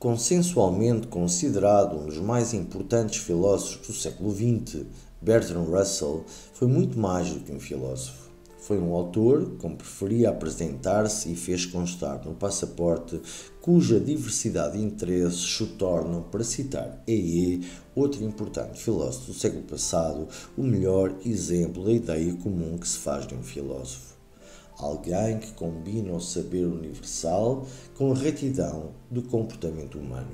Consensualmente considerado um dos mais importantes filósofos do século XX, Bertrand Russell foi muito mais do que um filósofo. Foi um autor, como preferia apresentar-se e fez constar no passaporte, cuja diversidade de interesses o tornam, para citar E.E., outro importante filósofo do século passado, o melhor exemplo da ideia comum que se faz de um filósofo. Alguém que combina o saber universal com a retidão do comportamento humano.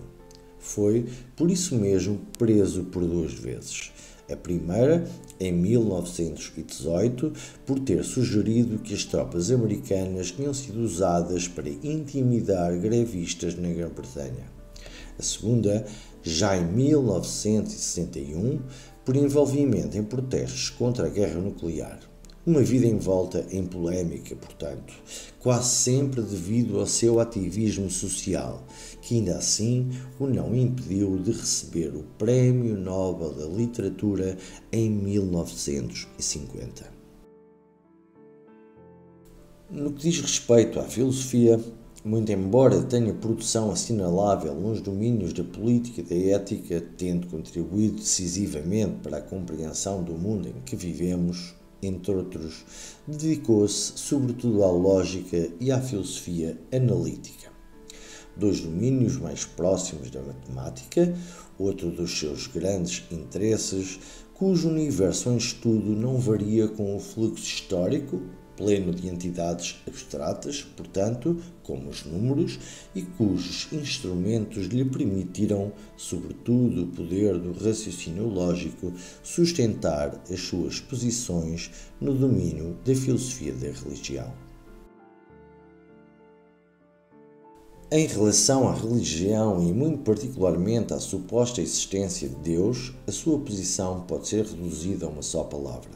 Foi, por isso mesmo, preso por 2 vezes. A primeira, em 1918, por ter sugerido que as tropas americanas tinham sido usadas para intimidar grevistas na Grã-Bretanha. A segunda, já em 1961, por envolvimento em protestos contra a guerra nuclear. Uma vida envolta em polémica, portanto, quase sempre devido ao seu ativismo social, que ainda assim o não impediu de receber o Prémio Nobel da Literatura em 1950. No que diz respeito à filosofia, muito embora tenha produção assinalável nos domínios da política e da ética, tendo contribuído decisivamente para a compreensão do mundo em que vivemos, entre outros, dedicou-se sobretudo à lógica e à filosofia analítica. 2 domínios mais próximos da matemática, outro dos seus grandes interesses, cujo universo em estudo não varia com o fluxo histórico, pleno de entidades abstratas, portanto, como os números, e cujos instrumentos lhe permitiram, sobretudo o poder do raciocínio lógico, sustentar as suas posições no domínio da filosofia da religião. Em relação à religião e muito particularmente à suposta existência de Deus, a sua posição pode ser reduzida a uma só palavra: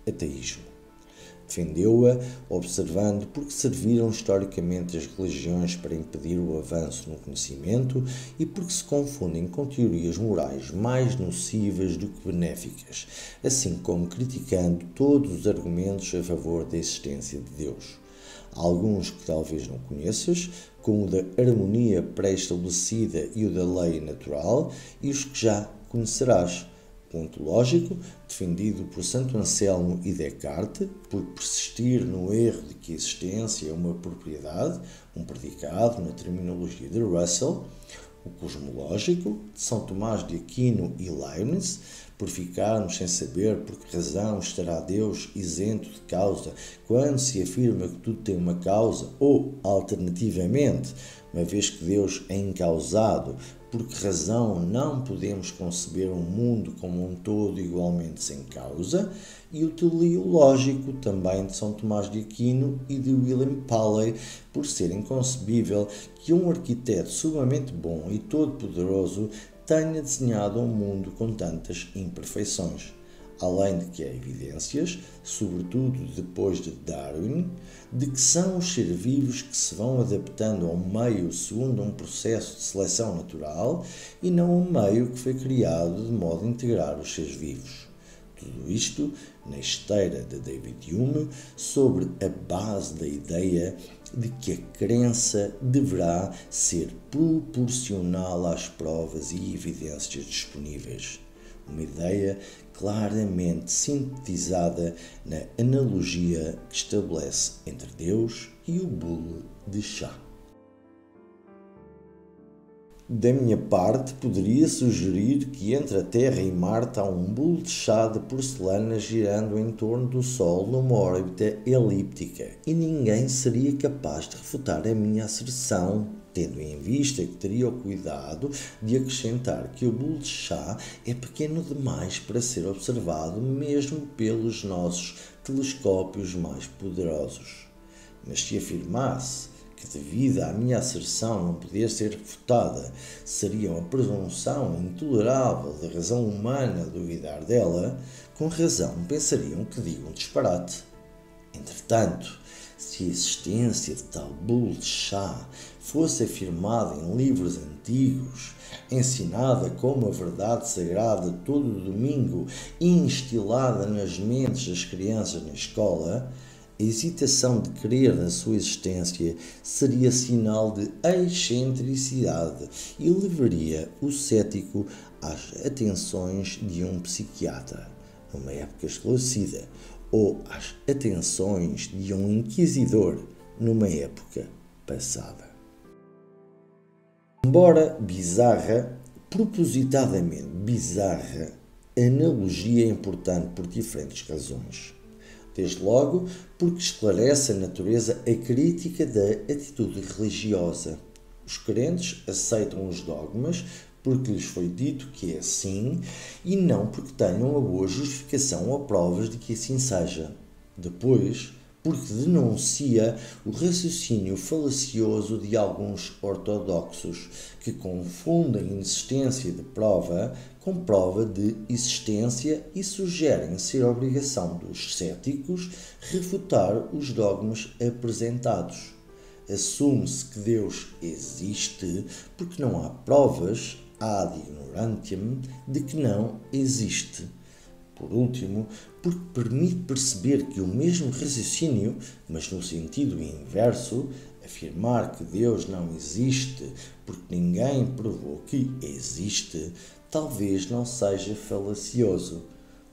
ateísmo. Defendeu-a observando porque serviram historicamente as religiões para impedir o avanço no conhecimento e porque se confundem com teorias morais mais nocivas do que benéficas, assim como criticando todos os argumentos a favor da existência de Deus. Alguns que talvez não conheças, como o da harmonia pré-estabelecida e o da lei natural, e os que já conhecerás. Ontológico, defendido por Santo Anselmo e Descartes, por persistir no erro de que a existência é uma propriedade, um predicado na terminologia de Russell. O cosmológico, de São Tomás de Aquino e Leibniz, por ficarmos sem saber por que razão estará Deus isento de causa quando se afirma que tudo tem uma causa, ou, alternativamente, uma vez que Deus é incausado, por que razão não podemos conceber um mundo como um todo igualmente sem causa, e o teleológico, também de São Tomás de Aquino e de William Paley, por ser inconcebível que um arquiteto sumamente bom e todo-poderoso tenha desenhado um mundo com tantas imperfeições. Além de que há evidências, sobretudo depois de Darwin, de que são os seres vivos que se vão adaptando ao meio segundo um processo de seleção natural e não um meio que foi criado de modo a integrar os seres vivos. Tudo isto na esteira de David Hume, sobre a base da ideia de que a crença deverá ser proporcional às provas e evidências disponíveis. Uma ideia claramente sintetizada na analogia que estabelece entre Deus e o bule de chá. Da minha parte, poderia sugerir que entre a Terra e Marte há um bule de chá de porcelana girando em torno do Sol numa órbita elíptica, e ninguém seria capaz de refutar a minha asserção, tendo em vista que teria o cuidado de acrescentar que o bule de chá é pequeno demais para ser observado mesmo pelos nossos telescópios mais poderosos. Mas se afirmasse que, devido à minha asserção não poder ser refutada, seria uma presunção intolerável da razão humana duvidar dela, com razão pensariam que digo um disparate. Entretanto, se a existência de tal bule de chá fosse afirmada em livros antigos, ensinada como a verdade sagrada todo o domingo e instilada nas mentes das crianças na escola, A hesitação de crer na sua existência seria sinal de excentricidade e levaria o cético às atenções de um psiquiatra, numa época esclarecida, ou às atenções de um inquisidor, numa época passada. Embora bizarra, propositadamente bizarra, a analogia é importante por diferentes razões. Desde logo, porque esclarece a natureza acrítica da atitude religiosa. Os crentes aceitam os dogmas porque lhes foi dito que é assim e não porque tenham uma boa justificação ou provas de que assim seja. Depois, porque denuncia o raciocínio falacioso de alguns ortodoxos, que confundem insistência de prova com prova de existência e sugerem ser obrigação dos céticos refutar os dogmas apresentados. Assume-se que Deus existe porque não há provas ad ignorantiam de que não existe. Por último, porque permite perceber que o mesmo raciocínio, mas no sentido inverso, afirmar que Deus não existe porque ninguém provou que existe, talvez não seja falacioso.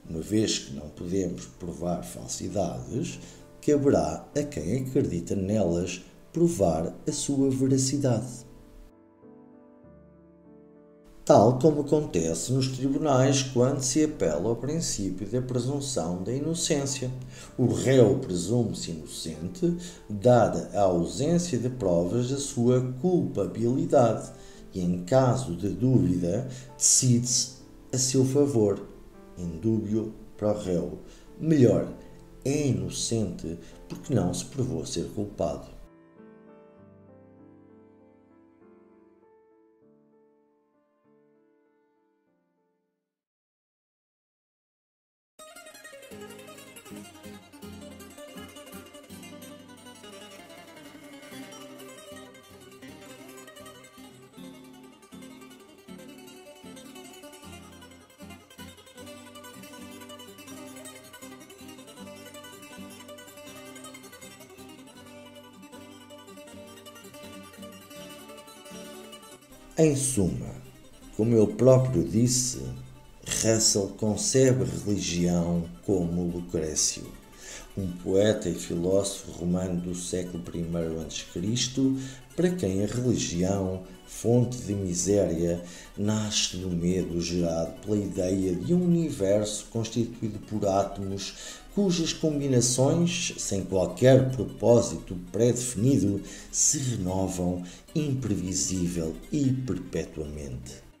Uma vez que não podemos provar falsidades, caberá a quem acredita nelas provar a sua veracidade. Tal como acontece nos tribunais quando se apela ao princípio da presunção da inocência. O réu presume-se inocente, dada a ausência de provas da sua culpabilidade, e em caso de dúvida, decide-se a seu favor, indúbio para o réu. Melhor, é inocente porque não se provou ser culpado. Em suma, como ele próprio disse, Russell concebe a religião como Lucrécio, um poeta e filósofo romano do século I a.C., para quem a religião, fonte de miséria, nasce do medo gerado pela ideia de um universo constituído por átomos cujas combinações, sem qualquer propósito pré-definido, se renovam imprevisível e perpetuamente.